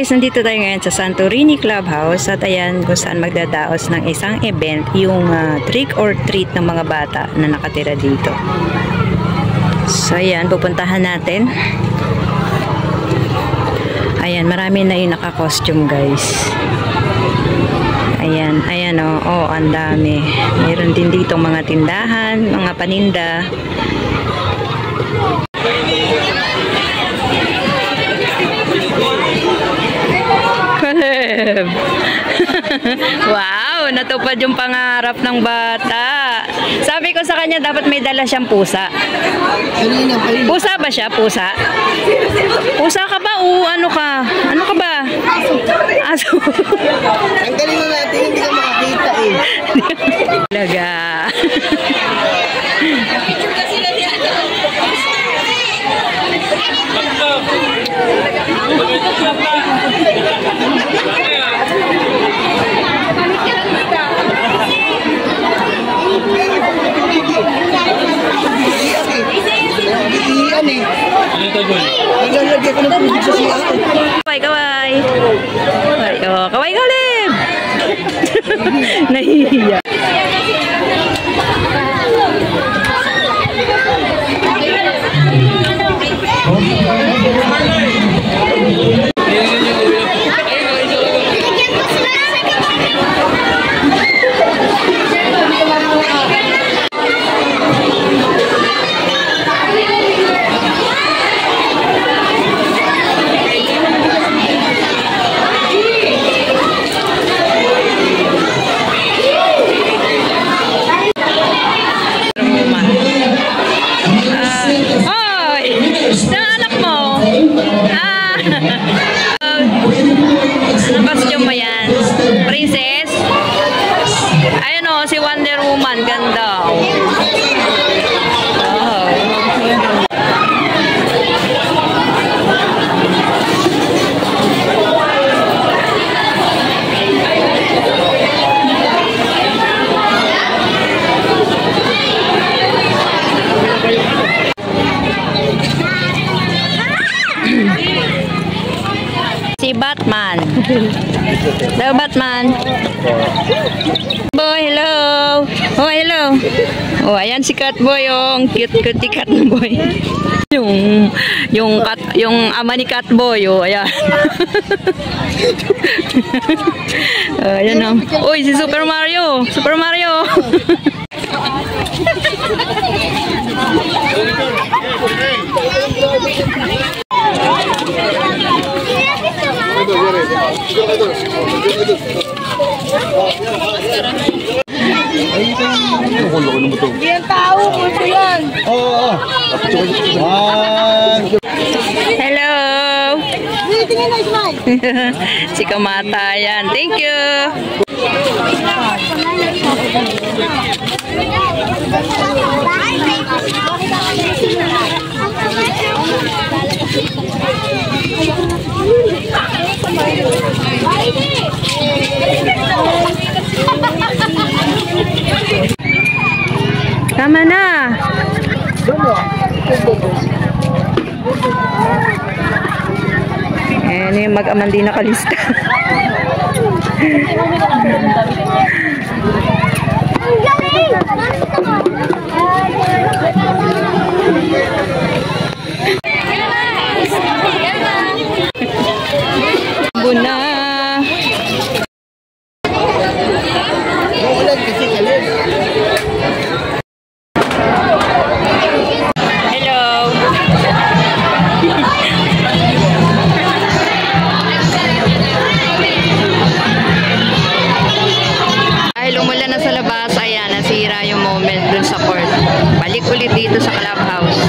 guys, nandito tayo ngayon sa Santorini Clubhouse at ayan kung saan magdadaos ng isang event yung trick or treat ng mga bata na nakatira dito. So ayan, pupuntahan natin. Ayan, marami na yung naka-costume guys. Ayan, ayan oh, ang dami. Mayroon din dito mga tindahan, mga paninda. Wow, natupad yung pangarap ng bata. Sabi ko sa kanya dapat may dala siyang pusa. Pusa ba siya? Pusa? Pusa ka ba? O ano ka? Ano ka ba? Aso. Ang galing na natin, hindi ka makakita eh. Talaga. Kaway, kaway. Kaway, Kalib. Nahihiya. Costume mo yan? Princess? Ayun o, si Wonder Woman. Ganda. Oh. Si Batman. Hello, Batman. Boy, hello. Oh, hello. Oh, ayan si Catboy, yung cute si Catboy. yung ama ni Catboy, oh, ayan. Ayan na. Uy, si Super Mario. Super Mario. Yan tao ko yan. Oo. Hello. Tingin na smile. Si Kamata yan. Thank you. Tama na. Ano yung mag-aman din nakalista. Buna. Dahil umulan na sa labas, ayan, nasira yung moment dun sa court. Balik ulit dito sa clubhouse.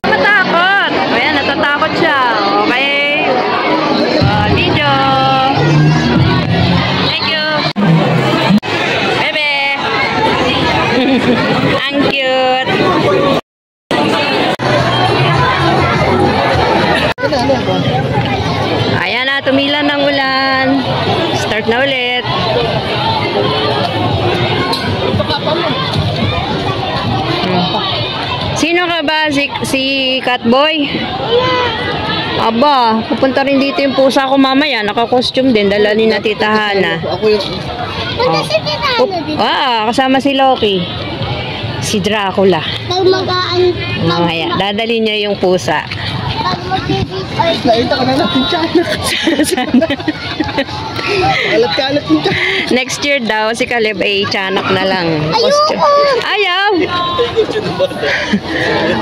Matakot! Ayan, natatakot siya. Okay? Video! Thank you! Bebe! Ang cute! Ayan na, tumilan ng ulan. Start na ulit. Sino ka ba? Si Catboy? Aba, pupunta rin dito yung pusa ko mamaya. Naka-costume din. Dala ni na Tita Hana. Ako yung... Kasama si Loki. Si Dracula. Mamaya, dadali niya yung pusa. Nakita ka na natin tiyanak. Kalat-kalat yung tiyanak. Next year daw, si Caleb ay tiyanak na lang. Ayaw!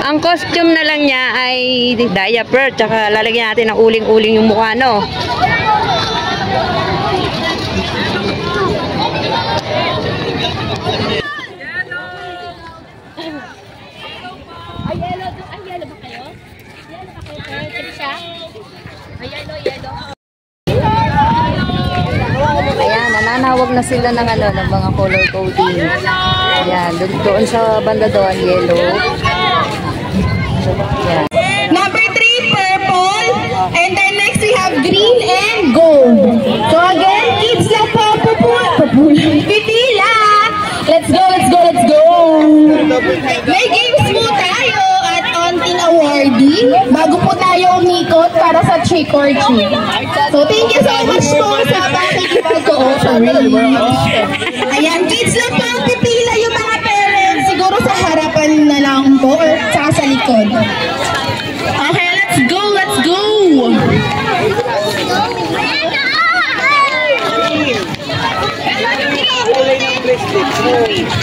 Ang costume na lang niya ay diaper, tsaka lalagyan natin ng uling-uling yung mukha, no? Ayan, nananawag na sila ng ng mga color coding. Ayan, doon sa banda doon, yellow. Ayan. Number 3, purple. And then next we have green and gold. So again, kids lang po, pipila. Let's go, let's go, let's go. May games po tayo at onting awardee bago po tayo umikot para sa trick or treat. So thank you so much po sa pakikipag-cooperate. Ayan, kids lang po ang pipila, yung mga parents siguro sa harapan na lang po or sa likod. Okay, let's go, let's go.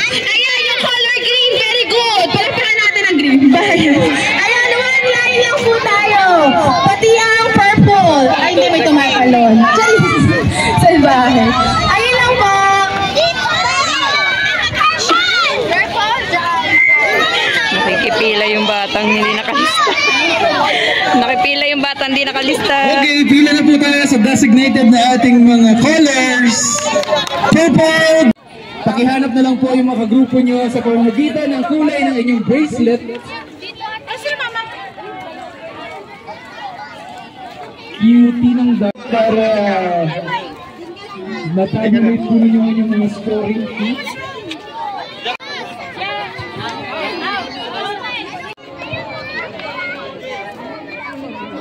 Ayan, yung color green, very good. Palapakan natin ang green. Ayan, one line lang po tayo. Pati ang purple. Ay, hindi, may tumatalon. Salbahe. Ayun lang po. Nakikipila yung batang hindi nakalista. Nakipila yung batang hindi nakalista. Okay, pila na po tayo sa designated na ating mga colors. Purple! Pakihanap na lang po yung mga grupo nyo sa pamamagitan ng kulay ng inyong bracelet. Cutie ng para matabulate po ninyo yung mga scoring sheets.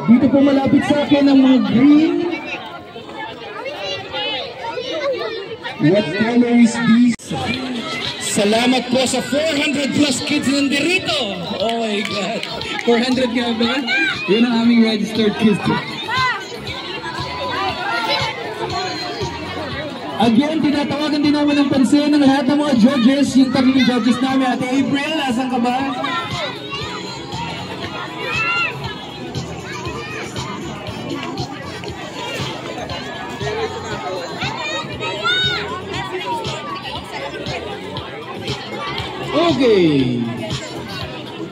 Dito po malapit sa akin ang mga green. What color is this? Salamat po sa 400 plus kids nandirito. Oh my God. 400 nga ba? Yun ang aming registered kids. Again, tinatawagan din naman ng pansin ng lahat ng mga judges. Yung tatlong judges namin. Ate April, asan ka ba? Okay.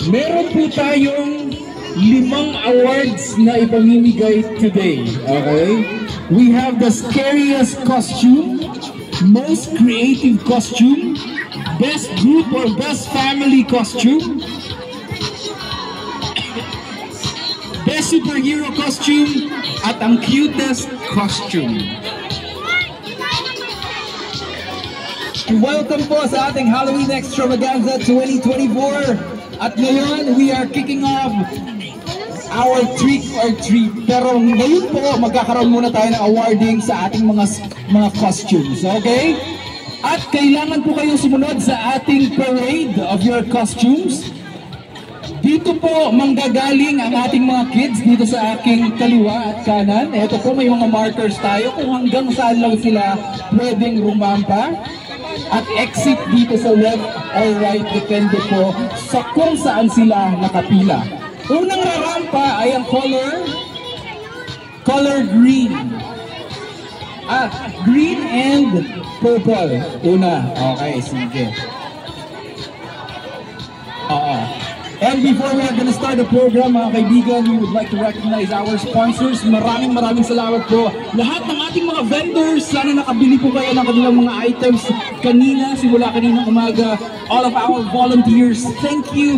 Meron po tayong 5 awards na ipamimigay today. Okay? We have the scariest costume, most creative costume, best group or best family costume, best superhero costume, at ang cutest costume. Welcome po sa ating Halloween Extravaganza 2024. At ngayon, we are kicking off our trick or treat. Pero ngayon po, magkakaroon muna tayo ng awarding sa ating mga costumes. Okay? At kailangan po kayo sumunod sa ating parade of your costumes. Dito po manggagaling ang ating mga kids dito sa aking kaliwa at kanan. Ito po, may mga markers tayo kung hanggang saan lang sila pwedeng rumampa. At exit dito sa left or right, depende po sa kung saan sila nakapila. Unang rarampa ay ang color green. Green and purple. Una. Okay, sige. And before we are gonna start the program, mga kaibigan, we would like to recognize our sponsors. Maraming salamat po. Lahat ng ating mga vendors, sana nakabili po kayo ng kanilang mga items kanina, simula kaninang umaga. All of our volunteers, thank you